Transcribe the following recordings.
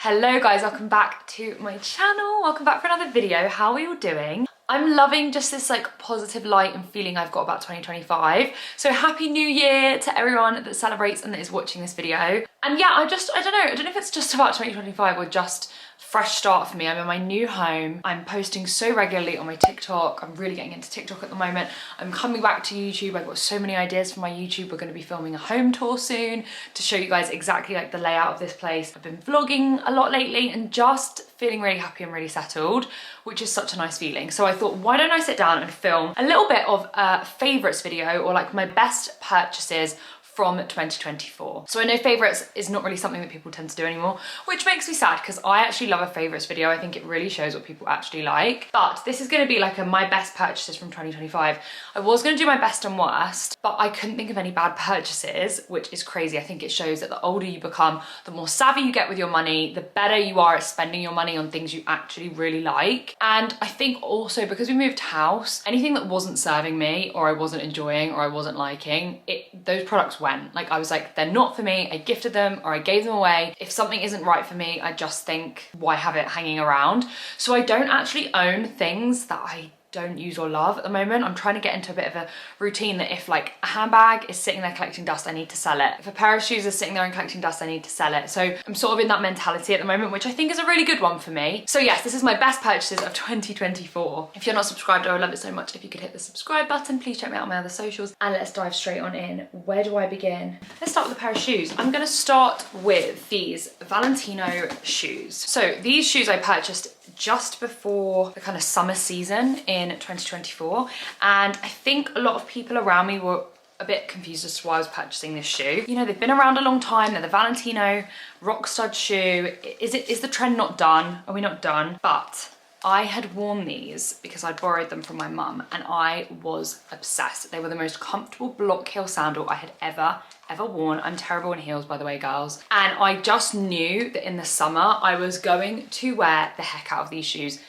Hello guys, welcome back to my channel. Welcome back for another video. How are you all doing? I'm loving just this like positive light and feeling I've got about 2025. So happy new year to everyone that celebrates and that is watching this video. And yeah, I don't know if it's just about 2025 or just fresh start for me. I'm in my new home. I'm posting so regularly on my TikTok. I'm really getting into TikTok at the moment. I'm coming back to YouTube. I've got so many ideas for my YouTube. We're going to be filming a home tour soon to show you guys exactly like the layout of this place. I've been vlogging a lot lately and just feeling really happy and really settled, which is such a nice feeling. So I thought, why don't I sit down and film a little bit of a favorites video, or like my best purchases from 2024. So I know favorites is not really something that people tend to do anymore, which makes me sad because I actually love a favorites video. I think it really shows what people actually like. But this is going to be like my best purchases from 2025. I was going to do my best and worst, but I couldn't think of any bad purchases, which is crazy. I think it shows that the older you become, the more savvy you get with your money, the better you are at spending your money on things you actually really like. And I think also because we moved house, anything that wasn't serving me or I wasn't enjoying or I wasn't liking, those products went. Like I was like, they're not for me. I gifted them or I gave them away. If something isn't right for me, I just think, why have it hanging around? So I don't actually own things that I don't use or love at the moment. I'm trying to get into a bit of a routine that if like a handbag is sitting there collecting dust, I need to sell it. If a pair of shoes is sitting there and collecting dust, I need to sell it. So I'm sort of in that mentality at the moment, which I think is a really good one for me. So yes, this is my best purchases of 2024. If you're not subscribed, I would love it so much if you could hit the subscribe button. Please check me out on my other socials and let's dive straight on in. Where do I begin? Let's start with a pair of shoes. I'm gonna start with these Valentino shoes. So these shoes I purchased just before the kind of summer season in 2024, and I think a lot of people around me were a bit confused as to why I was purchasing this shoe. You know, they've been around a long time. They're the Valentino rock stud shoe. Is the trend not done? Are we not done? But I had worn these because I'd borrowed them from my mum and I was obsessed. They were the most comfortable block heel sandal I had ever worn. I'm terrible in heels, by the way, girls. And I just knew that in the summer I was going to wear the heck out of these shoes.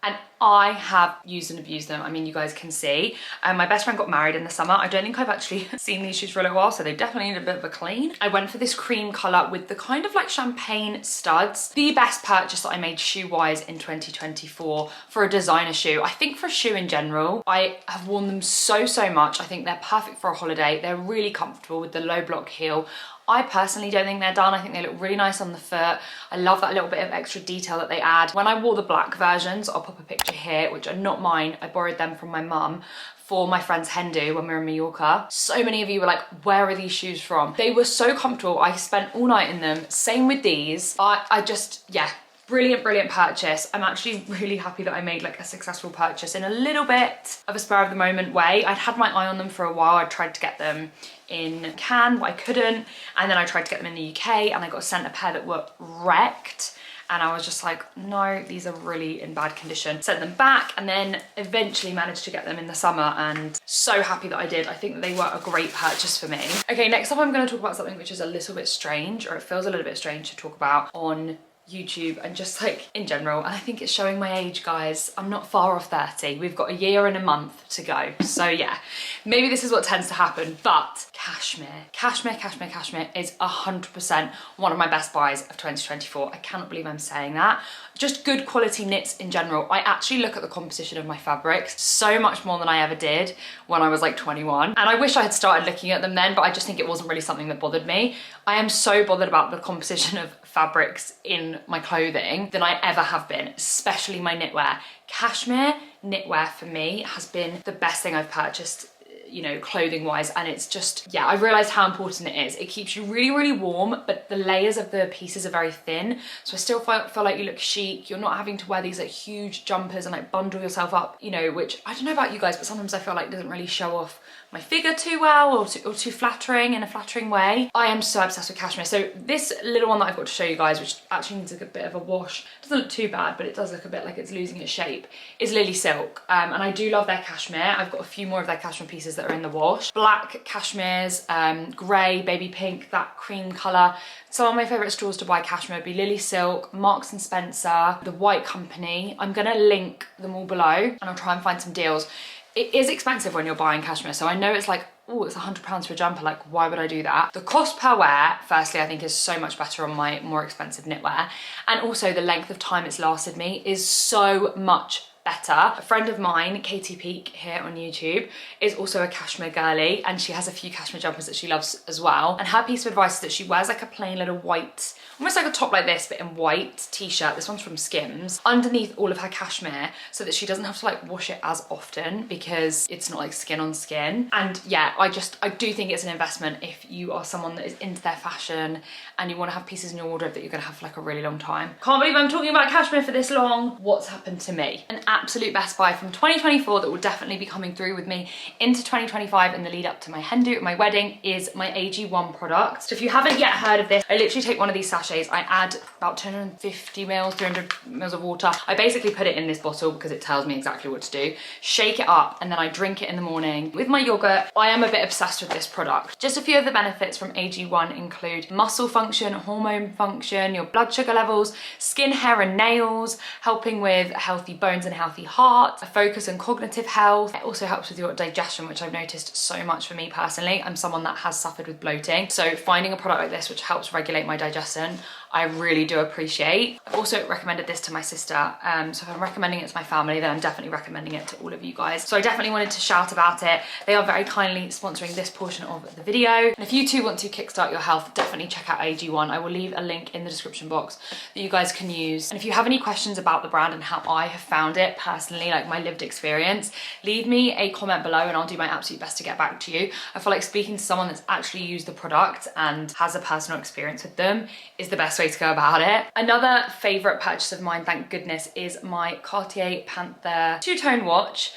And I have used and abused them. I mean, you guys can see. My best friend got married in the summer. I don't think I've actually seen these shoes for a little while, so they definitely need a bit of a clean. I went for this cream color with the kind of like champagne studs. The best purchase that I made shoe-wise in 2024 for a designer shoe. I think for a shoe in general, I have worn them so much. I think they're perfect for a holiday. They're really comfortable with the low block heel. I personally don't think they're done. I think they look really nice on the foot. I love that little bit of extra detail that they add. When I wore the black versions, I'll pop a picture here, which are not mine. I borrowed them from my mum for my friend's hen do when we were in Mallorca. So many of you were like, where are these shoes from? They were so comfortable. I spent all night in them. Same with these. I just, yeah. Brilliant purchase. I'm actually really happy that I made like a successful purchase in a little bit of a spur of the moment way. I'd had my eye on them for a while. I tried to get them in Cannes, but I couldn't. And then I tried to get them in the UK and I got sent a pair that were wrecked. And I was just like, no, these are really in bad condition. Sent them back and then eventually managed to get them in the summer and so happy that I did. I think that they were a great purchase for me. Okay, next up I'm gonna talk about something which is a little bit strange, or it feels a little bit strange to talk about on YouTube and just like in general, and I think it's showing my age, guys. I'm not far off 30. We've got a year and a month to go. So yeah, maybe this is what tends to happen, but cashmere is 100% one of my best buys of 2024. I cannot believe I'm saying that. Just good quality knits in general. I actually look at the composition of my fabrics so much more than I ever did when I was like 21. And I wish I had started looking at them then, but I just think it wasn't really something that bothered me. I am so bothered about the composition of fabrics in my clothing than I ever have been, especially my knitwear. Cashmere knitwear for me has been the best thing I've purchased, you know, clothing wise, and it's just, yeah, I've realized how important it is. It keeps you really warm, but the layers of the pieces are very thin, so I still feel like you look chic. You're not having to wear these like huge jumpers and like bundle yourself up, you know, which I don't know about you guys, but sometimes I feel like doesn't really show off my figure too well, or too flattering in a flattering way. I am so obsessed with cashmere. So this little one that I've got to show you guys, which actually needs a bit of a wash, doesn't look too bad, but it does look a bit like it's losing its shape, is Lily Silk. And I do love their cashmere. I've got a few more of their cashmere pieces that are in the wash. Black cashmeres, grey, baby pink, that cream colour. Some of my favourite stores to buy cashmere would be Lily Silk, Marks and Spencer, The White Company. I'm gonna link them all below and I'll try and find some deals. It is expensive when you're buying cashmere, so I know it's like, oh, it's £100 for a jumper, like why would I do that? The cost per wear, firstly, I think is so much better on my more expensive knitwear, and also the length of time it's lasted me is so much better. A friend of mine, Katie Peak here on YouTube, is also a cashmere girly, and she has a few cashmere jumpers that she loves as well. And her piece of advice is that she wears like a plain little white, almost like a top like this, but in white t-shirt. This one's from Skims, underneath all of her cashmere, so that she doesn't have to like wash it as often because it's not like skin on skin. And yeah, I do think it's an investment if you are someone that is into their fashion and you want to have pieces in your wardrobe that you're gonna have for like a really long time. Can't believe I'm talking about cashmere for this long. What's happened to me? An absolute best buy from 2024 that will definitely be coming through with me into 2025 in the lead up to my hen do at my wedding is my AG1 product. So if you haven't yet heard of this, I literally take one of these sachets, I add about 250 mils, 300 mils of water. I basically put it in this bottle because it tells me exactly what to do. Shake it up and then I drink it in the morning with my yogurt. I am a bit obsessed with this product. Just a few of the benefits from AG1 include muscle function, hormone function, your blood sugar levels, skin, hair and nails, helping with healthy bones and healthy heart, a focus on cognitive health. It also helps with your digestion, which I've noticed so much for me personally. I'm someone that has suffered with bloating, so finding a product like this which helps regulate my digestion, I really do appreciate. I've also recommended this to my sister, so if I'm recommending it to my family, then I'm definitely recommending it to all of you guys. So I definitely wanted to shout about it. They are very kindly sponsoring this portion of the video. And if you too want to kickstart your health, definitely check out AG1. I will leave a link in the description box that you guys can use. And if you have any questions about the brand and how I have found it personally, like my lived experience, leave me a comment below and I'll do my absolute best to get back to you. I feel like speaking to someone that's actually used the product and has a personal experience with them is the best way to go about it. Another favorite purchase of mine, thank goodness, is my Cartier Panther two-tone watch.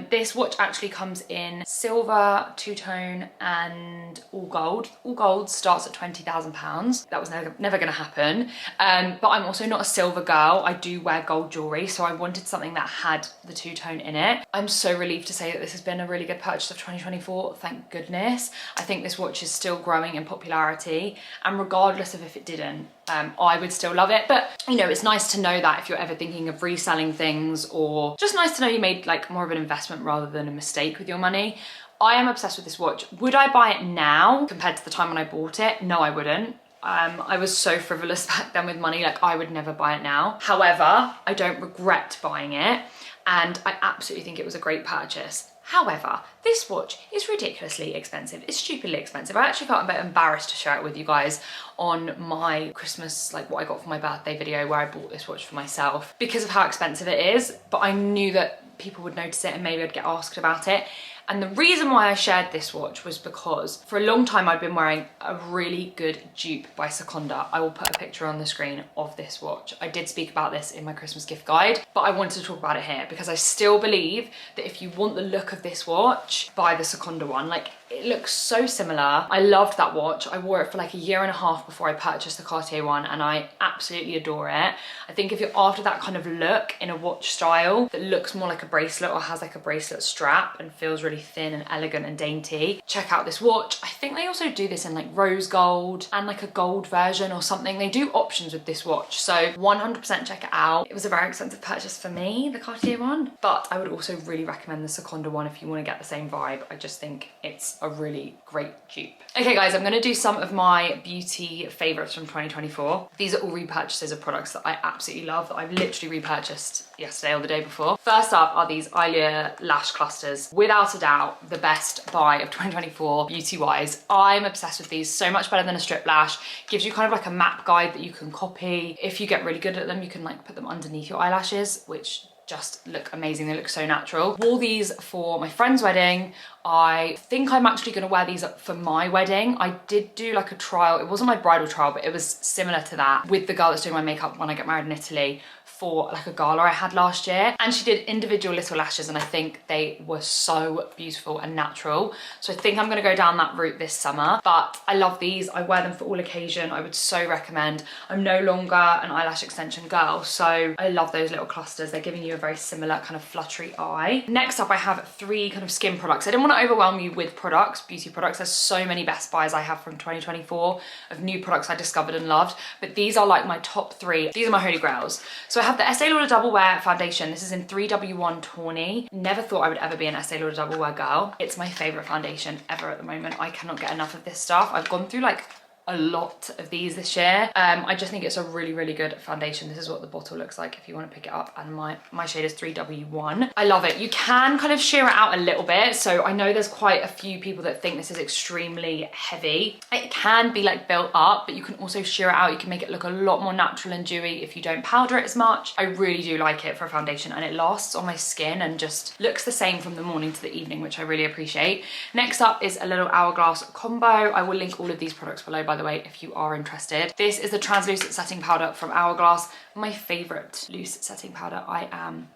This watch actually comes in silver, two-tone and all gold. All gold starts at £20,000. That was never gonna happen. But I'm also not a silver girl. I do wear gold jewelry, so I wanted something that had the two-tone in it. I'm so relieved to say that this has been a really good purchase of 2024, thank goodness. I think this watch is still growing in popularity, and regardless of if it didn't, I would still love it. But you know, it's nice to know that if you're ever thinking of reselling things, or just nice to know you made like more of an investment rather than a mistake with your money. I am obsessed with this watch. Would I buy it now compared to the time when I bought it? No, I wouldn't. I was so frivolous back then with money, like I would never buy it now. However, I don't regret buying it, and I absolutely think it was a great purchase. However, this watch is ridiculously expensive. It's stupidly expensive. I actually felt a bit embarrassed to share it with you guys on my Christmas, like what I got for my birthday video where I bought this watch for myself because of how expensive it is, but I knew that people would notice it and maybe I'd get asked about it. And the reason why I shared this watch was because for a long time I'd been wearing a really good dupe by Seconda. I will put a picture on the screen of this watch. I did speak about this in my Christmas gift guide, but I wanted to talk about it here because I still believe that if you want the look of this watch, buy the Seconda one. Like, it looks so similar. I loved that watch. I wore it for like a year and a half before I purchased the Cartier one, and I absolutely adore it. I think if you're after that kind of look in a watch style that looks more like a bracelet or has like a bracelet strap and feels really thin and elegant and dainty, check out this watch. I think they also do this in like rose gold and like a gold version or something. They do options with this watch, so 100% check it out. It was a very expensive purchase for me, the Cartier one, but I would also really recommend the Seconda one if you want to get the same vibe. I just think it's a really great dupe. Okay guys, I'm gonna do some of my beauty favorites from 2024. These are all repurchases of products that I absolutely love, that I've literally repurchased yesterday or the day before. First up are these Ilia lash clusters. Without a doubt, the best buy of 2024 beauty-wise. I'm obsessed with these, so much better than a strip lash. Gives you kind of like a map guide that you can copy. If you get really good at them, you can like put them underneath your eyelashes, which just look amazing. They look so natural. Wore these for my friend's wedding. I think I'm actually gonna wear these for my wedding. I did do like a trial. It wasn't my bridal trial, but it was similar to that with the girl that's doing my makeup when I get married in Italy, for like a gala I had last year, and she did individual little lashes, and I think they were so beautiful and natural. So I think I'm gonna go down that route this summer, but I love these. I wear them for all occasion. I would so recommend. I'm no longer an eyelash extension girl, so I love those little clusters. They're giving you a very similar kind of fluttery eye. Next up, I have 3 kind of skin products. I didn't want to overwhelm you with products, beauty products. There's so many best buys I have from 2024 of new products I discovered and loved, but these are like my top 3. These are my holy grails. So I have the Estee Lauder Double Wear foundation. This is in 3W1 Tawny. Never thought I would ever be an Estee Lauder Double Wear girl. It's my favorite foundation ever at the moment. I cannot get enough of this stuff. I've gone through like a lot of these this year. I just think it's a really, really good foundation. This is what the bottle looks like if you want to pick it up, and my shade is 3W1. I love it. You can kind of sheer it out a little bit. So I know there's quite a few people that think this is extremely heavy. It can be like built up, but you can also sheer it out. You can make it look a lot more natural and dewy if you don't powder it as much. I really do like it for a foundation, and it lasts on my skin and just looks the same from the morning to the evening, which I really appreciate. Next up is a little Hourglass combo. I will link all of these products below, by the way, if you are interested. This is the translucent setting powder from Hourglass, my favorite loose setting powder. I am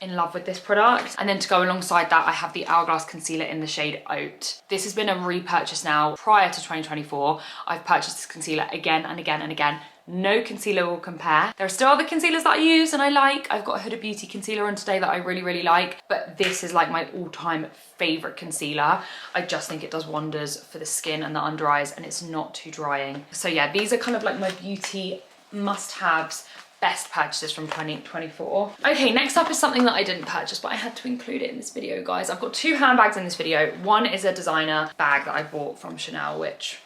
in love with this product. And then to go alongside that, I have the Hourglass concealer in the shade Oat. This has been a repurchase now. Prior to 2024, I've purchased this concealer again and again and again. No concealer will compare. There are still other concealers that I use and I like. I've got a Huda Beauty concealer on today that I really, really like, but this is like my all-time favorite concealer. I just think it does wonders for the skin and the under eyes, and it's not too drying. So yeah, these are kind of like my beauty must-haves, best purchases from 2024. Okay, next up is something that I didn't purchase, but I had to include it in this video, guys. I've got 2 handbags in this video. One is a designer bag that I bought from Chanel, which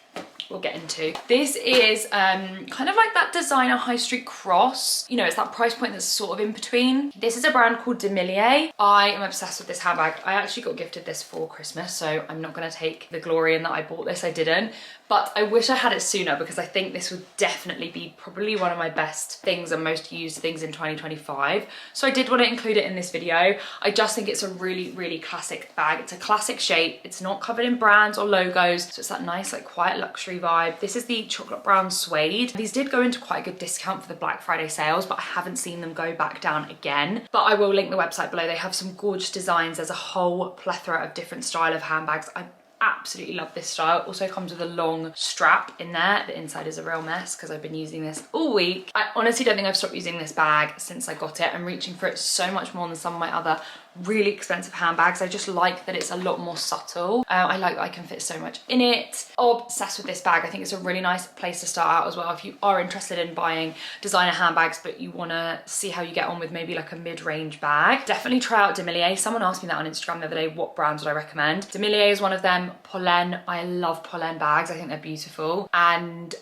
we'll get into. This is kind of like that designer high street cross. You know, it's that price point that's sort of in between. This is a brand called Demilia. I am obsessed with this handbag. I actually got gifted this for Christmas, so I'm not gonna take the glory in that I bought this, I didn't. But I wish I had it sooner, because I think this would definitely be probably one of my best things and most used things in 2025. So I did want to include it in this video. I just think it's a really, really classic bag. It's a classic shape. It's not covered in brands or logos. So it's that nice, like quiet luxury vibe. This is the chocolate brown suede. These did go into quite a good discount for the Black Friday sales, but I haven't seen them go back down again. But I will link the website below. They have some gorgeous designs. There's a whole plethora of different style of handbags. I absolutely love this style. It also comes with a long strap in there. The inside is a real mess because I've been using this all week. I honestly don't think I've stopped using this bag since I got it. I'm reaching for it so much more than some of my other really expensive handbags. I just like that it's a lot more subtle. I like that I can fit so much in it. Obsessed with this bag. I think it's a really nice place to start out as well if you are interested in buying designer handbags but you want to see how you get on with maybe like a mid-range bag. Definitely try out Demilia. Someone asked me that on Instagram the other day, what brands would I recommend? Demilia is one of them. Pollen, I love Pollen bags. I think they're beautiful. And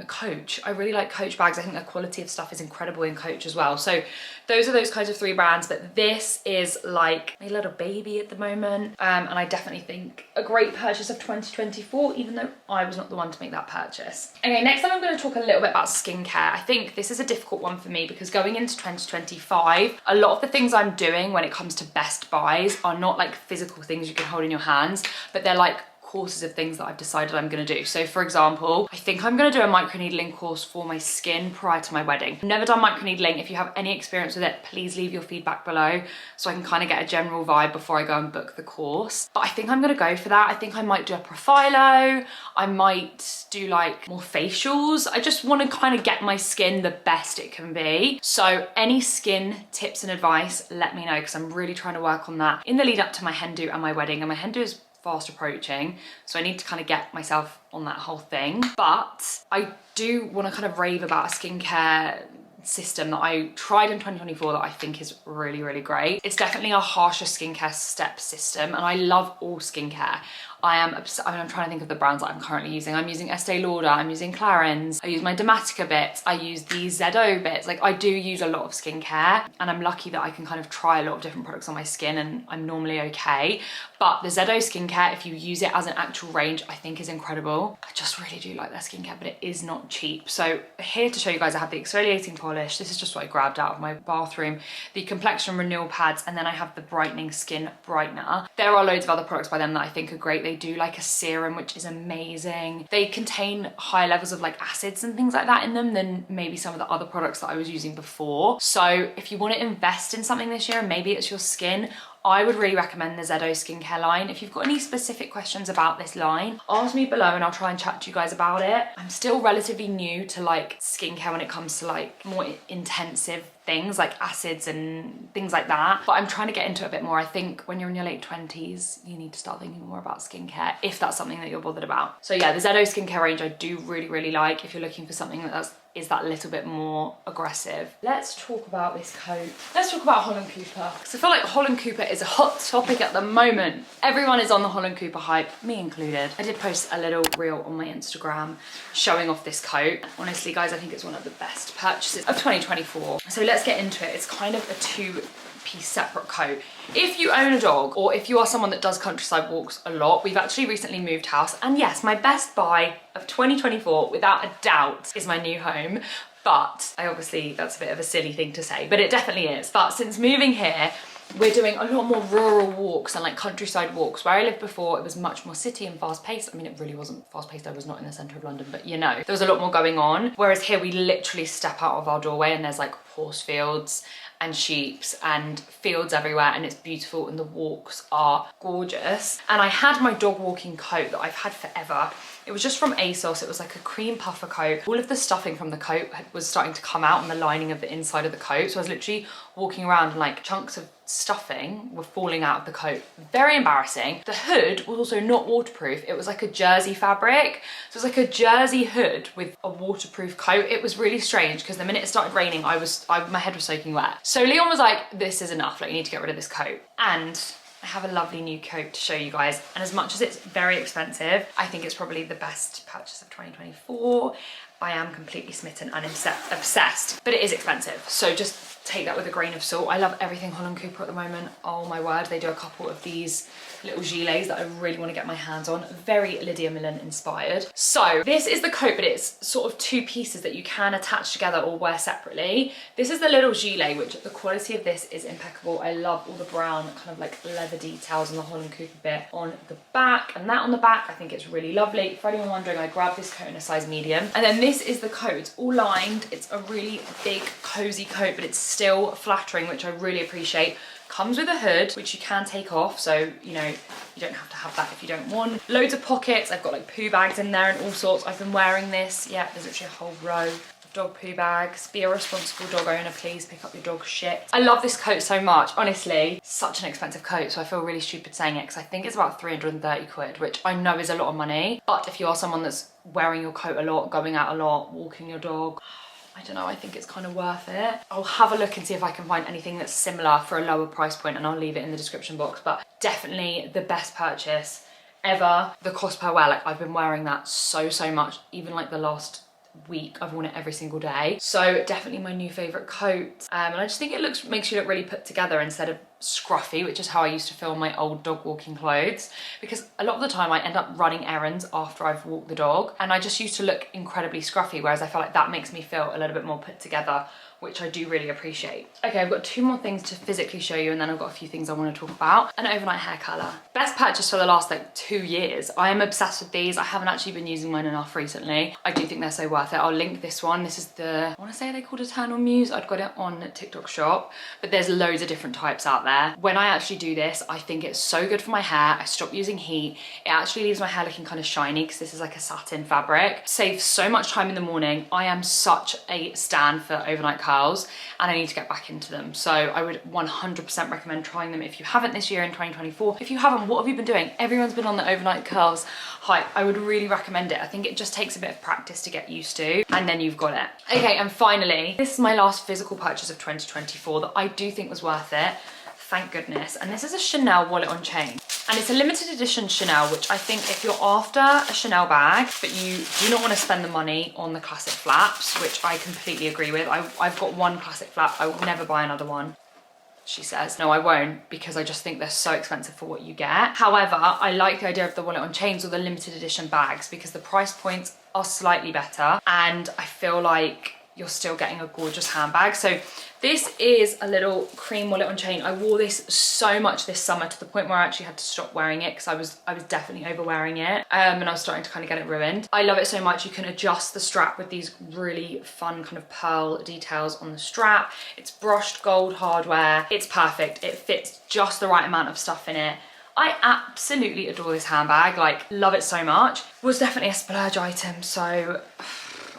Coach, I really like Coach bags. I think the quality of stuff is incredible in Coach as well. So those are those kinds of 3 brands, but this is like my little baby at the moment. And I definitely think a great purchase of 2024, even though I was not the one to make that purchase. Okay, next time I'm going to talk a little bit about skincare. I think this is a difficult one for me because going into 2025, a lot of the things I'm doing when it comes to best buys are not like physical things you can hold in your hands, but they're like courses of things that I've decided I'm going to do. So for example, I think I'm going to do a microneedling course for my skin prior to my wedding. I've never done microneedling. If you have any experience with it, please leave your feedback below so I can kind of get a general vibe before I go and book the course. But I think I'm going to go for that. I think I might do a profilo. I might do like more facials. I just want to kind of get my skin the best it can be. So any skin tips and advice, let me know, because I'm really trying to work on that in the lead up to my hen do and my wedding. And my hen do is fast approaching, so I need to kind of get myself on that whole thing. But I do want to kind of rave about a skincare system that I tried in 2024 that I think is really, really great. It's definitely a harsher skincare step system, and I love all skincare. I'm trying to think of the brands that I'm currently using. I'm using Estee Lauder, I'm using Clarins, I use my Dermatica bits, I use these ZO bits. Like I do use a lot of skincare, and I'm lucky that I can kind of try a lot of different products on my skin and I'm normally okay. But the ZO skincare, if you use it as an actual range, I think is incredible. I just really do like their skincare, but it is not cheap. So here to show you guys, I have the exfoliating polish. This is just what I grabbed out of my bathroom. The complexion renewal pads, and then I have the brightening skin brightener. There are loads of other products by them that I think are great. They do like a serum, which is amazing. They contain higher levels of like acids and things like that in them than maybe some of the other products that I was using before. So if you want to invest in something this year and maybe it's your skin, I would really recommend the ZO skincare line. If you've got any specific questions about this line, ask me below and I'll try and chat to you guys about it. I'm still relatively new to like skincare when it comes to like more intensive things like acids and things like that, but I'm trying to get into it a bit more. I think when you're in your late 20s, you need to start thinking more about skincare if that's something that you're bothered about. So yeah, the Zedo skincare range I do really like if you're looking for something is that little bit more aggressive. Let's talk about this coat. Let's talk about Holland Cooper, because I feel like Holland Cooper is a hot topic at the moment. Everyone is on the Holland Cooper hype, me included. I did post a little reel on my Instagram showing off this coat. Honestly guys, I think it's one of the best purchases of 2024. So let's get into it. It's kind of a two-piece separate coat. If you own a dog, or if you are someone that does countryside walks a lot, we've actually recently moved house, and yes, my best buy of 2024 without a doubt is my new home. But obviously that's a bit of a silly thing to say, but it definitely is. But since moving here, we're doing a lot more rural walks and like countryside walks. Where I lived before, it was much more city and fast paced. I mean, it really wasn't fast paced. I was not in the centre of London, but you know, there was a lot more going on. Whereas here we literally step out of our doorway and there's like horse fields and sheeps and fields everywhere, and it's beautiful and the walks are gorgeous. And I had my dog walking coat that I've had forever. It was just from ASOS. It was like a cream puffer coat. All of the stuffing from the coat was starting to come out on the lining of the inside of the coat. So I was literally walking around and like chunks of stuffing were falling out of the coat. Very embarrassing. The hood was also not waterproof. It was like a jersey fabric. So it was like a jersey hood with a waterproof coat. It was really strange because the minute it started raining, my head was soaking wet. So Leon was like, this is enough. Like, you need to get rid of this coat. And I have a lovely new coat to show you guys. And as much as it's very expensive, I think it's probably the best purchase of 2024. I am completely smitten and obsessed, but it is expensive. So just take that with a grain of salt. I love everything Holland Cooper at the moment. Oh my word, they do a couple of these little gilets that I really want to get my hands on. Very Lydia Millen inspired. So this is the coat, but it's sort of two pieces that you can attach together or wear separately. This is the little gilet, which the quality of this is impeccable. I love all the brown kind of like leather details on the Holland Cooper bit on the back, and that on the back, I think it's really lovely. For anyone wondering, I grabbed this coat in a size medium. And then this is the coat. It's all lined. It's a really big, cozy coat, but it's still flattering, which I really appreciate. Comes with a hood, which you can take off, so you know, you don't have to have that if you don't want. Loads of pockets. I've got like poo bags in there and all sorts. I've been wearing this. Yeah, there's actually a whole row of dog poo bags. Be a responsible dog owner, please pick up your dog's shit. I love this coat so much, honestly. Such an expensive coat, so I feel really stupid saying it because I think it's about 330 quid, which I know is a lot of money. But if you are someone that's wearing your coat a lot, going out a lot, walking your dog, I don't know, I think it's kind of worth it. I'll have a look and see if I can find anything that's similar for a lower price point, and I'll leave it in the description box. But definitely the best purchase ever. The cost per wear, like I've been wearing that so much, even like the last week I've worn it every single day. So definitely my new favorite coat, and I just think it makes you look really put together instead of scruffy, which is how I used to feel my old dog walking clothes, because a lot of the time I end up running errands after I've walked the dog, and I just used to look incredibly scruffy, whereas I feel like that makes me feel a little bit more put together, which I do really appreciate. Okay, I've got two more things to physically show you, and then I've got a few things I want to talk about. An overnight hair curler. Best purchase for the last like 2 years. I am obsessed with these. I haven't actually been using mine enough recently. I do think they're so worth it. I'll link this one. This is the, I want to say they're called Eternal Muse. I'd got it on TikTok shop, but there's loads of different types out there. When I actually do this, I think it's so good for my hair. I stop using heat. It actually leaves my hair looking kind of shiny because this is like a satin fabric. Saves so much time in the morning. I am such a stan for overnight curls, and I need to get back into them. So I would 100% recommend trying them if you haven't this year in 2024. If you haven't, what have you been doing? Everyone's been on the overnight curls hype. I would really recommend it. I think it just takes a bit of practice to get used to, and then you've got it. Okay, and finally, this is my last physical purchase of 2024 that I do think was worth it. Thank goodness. And this is a Chanel wallet on chain. And it's a limited edition Chanel, which I think if you're after a Chanel bag, but you do not want to spend the money on the classic flaps, which I completely agree with. I've got one classic flap. I will never buy another one. She says, no, I won't, because I just think they're so expensive for what you get. However, I like the idea of the wallet on chains or the limited edition bags because the price points are slightly better, and I feel like you're still getting a gorgeous handbag. So this is a little cream wallet on chain. I wore this so much this summer to the point where I actually had to stop wearing it because I was definitely over wearing it, and I was starting to kind of get it ruined. I love it so much. You can adjust the strap with these really fun kind of pearl details on the strap. It's brushed gold hardware. It's perfect. It fits just the right amount of stuff in it. I absolutely adore this handbag, like love it so much. Was definitely a splurge item, so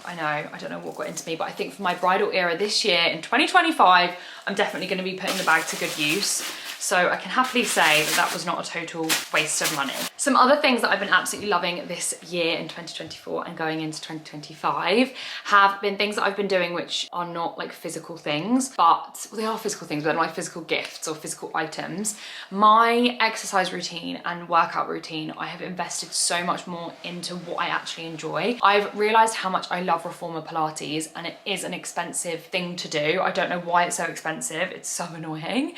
I know, I don't know what got into me, but I think for my bridal era this year in 2025, I'm definitely going to be putting the bag to good use. So I can happily say that that was not a total waste of money. Some other things that I've been absolutely loving this year in 2024 and going into 2025 have been things that I've been doing which are not like physical things, but well, they are physical things, but they're like physical gifts or physical items. My exercise routine and workout routine, I have invested so much more into what I actually enjoy. I've realized how much I love reformer Pilates, and it is an expensive thing to do. I don't know why it's so expensive. It's so annoying.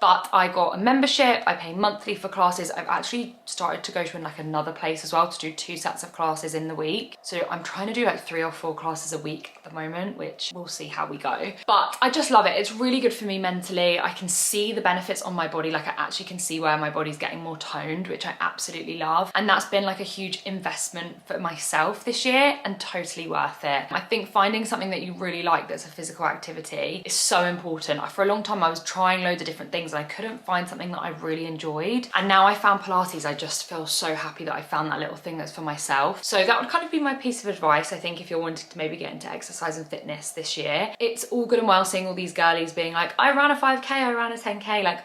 But I got a membership, I pay monthly for classes. I've actually started to go to like another place as well to do 2 sets of classes in the week. So I'm trying to do like 3 or 4 classes a week at the moment, which we'll see how we go. But I just love it. It's really good for me mentally. I can see the benefits on my body. Like I actually can see where my body's getting more toned, which I absolutely love. And that's been like a huge investment for myself this year and totally worth it. I think finding something that you really like that's a physical activity is so important. For a long time I was trying loads of different things and I couldn't find something that I really enjoyed. And now I found Pilates, I just feel so happy that I found that little thing that's for myself. So that would kind of be my piece of advice, I think, if you're wanting to maybe get into exercise and fitness this year. It's all good and well seeing all these girlies being like, I ran a 5K, I ran a 10K. Like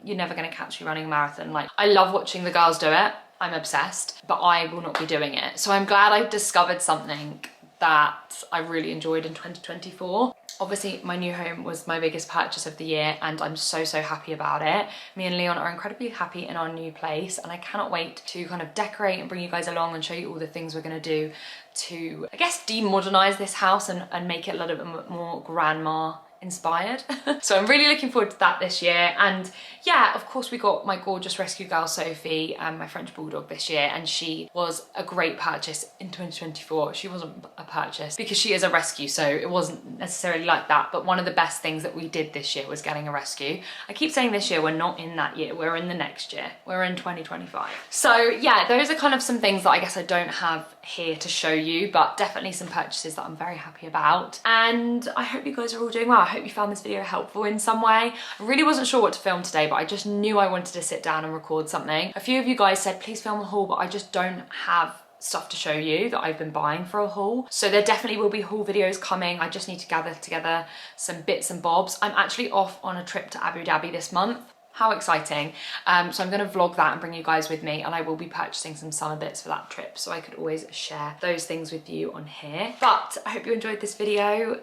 you're never gonna catch me running a marathon. Like I love watching the girls do it. I'm obsessed, but I will not be doing it. So I'm glad I discovered something that I really enjoyed in 2024. Obviously, my new home was my biggest purchase of the year and I'm so happy about it. Me and Leon are incredibly happy in our new place and I cannot wait to kind of decorate and bring you guys along and show you all the things we're gonna do to, I guess, demodernize this house and make it a little bit more grandma inspired. So I'm really looking forward to that this year. And yeah, of course we got my gorgeous rescue girl Sophie, my French bulldog, this year, and she was a great purchase in 2024. She wasn't a purchase because she is a rescue, so it wasn't necessarily like that, but one of the best things that we did this year was getting a rescue. I keep saying this year, we're not in that year, we're in the next year, we're in 2025. So yeah, those are kind of some things that I guess I don't have here to show you, but definitely some purchases that I'm very happy about. And I hope you guys are all doing well. I hope you found this video helpful in some way. I really wasn't sure what to film today, but I just knew I wanted to sit down and record something. A few of you guys said, please film a haul, but I just don't have stuff to show you that I've been buying for a haul. So there definitely will be haul videos coming. I just need to gather together some bits and bobs. I'm actually off on a trip to Abu Dhabi this month. How exciting. So I'm gonna vlog that and bring you guys with me, and I will be purchasing some summer bits for that trip, so I could always share those things with you on here. But I hope you enjoyed this video.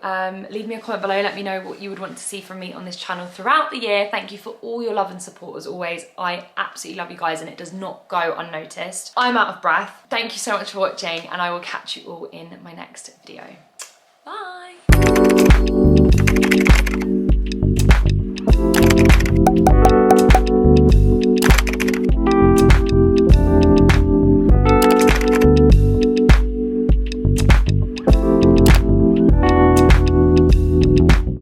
Leave me a comment below, let me know what you would want to see from me on this channel throughout the year. Thank you for all your love and support as always. I absolutely love you guys and it does not go unnoticed. I'm out of breath. Thank you so much for watching and I will catch you all in my next video. Bye.